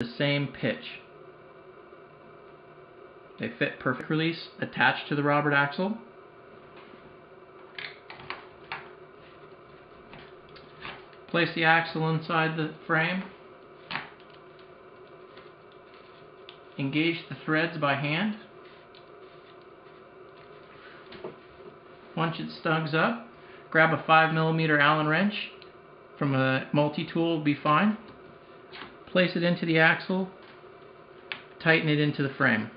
the same pitch. They fit perfect. Release attached to the Robert axle. Place the axle inside the frame. Engage the threads by hand. Once it snugs up, grab a 5mm Allen wrench from a multi-tool will be fine. Place it into the axle, tighten it into the frame.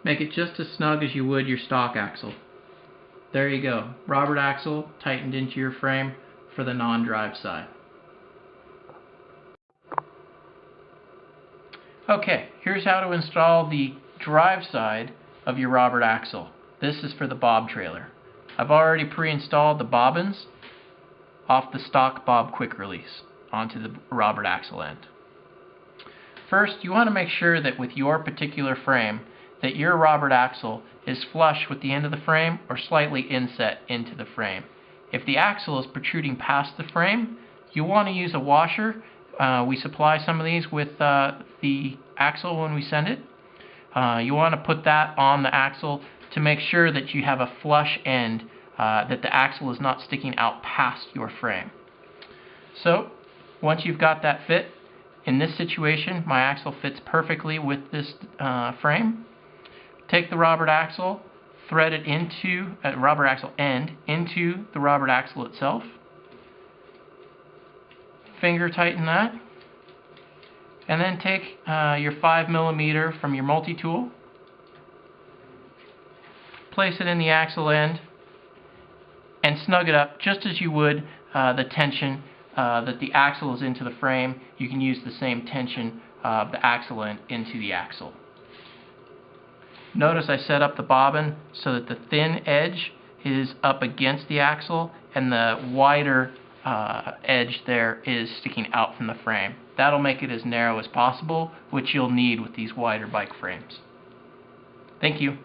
Make it just as snug as you would your stock axle. There you go, Robert axle tightened into your frame for the non-drive side. Okay, here's how to install the drive side of your Robert axle. This is for the bob trailer. I've already pre-installed the bobbins off the stock bob quick release onto the Robert axle end. First, you want to make sure that with your particular frame that your Robert axle is flush with the end of the frame or slightly inset into the frame. If the axle is protruding past the frame, you want to use a washer. We supply some of these with the axle when we send it. You want to put that on the axle to make sure that you have a flush end, that the axle is not sticking out past your frame. So, once you've got that fit, in this situation, my axle fits perfectly with this frame. Take the Robert axle, thread it into Robert axle end into the Robert axle itself. Finger tighten that, and then take your 5mm from your multi-tool, place it in the axle end, and snug it up just as you would the tension that the axle is into the frame. You can use the same tension of the axle end into the axle. Notice I set up the bobbin so that the thin edge is up against the axle and the wider edge there is sticking out from the frame. That'll make it as narrow as possible, which you'll need with these wider bike frames. Thank you.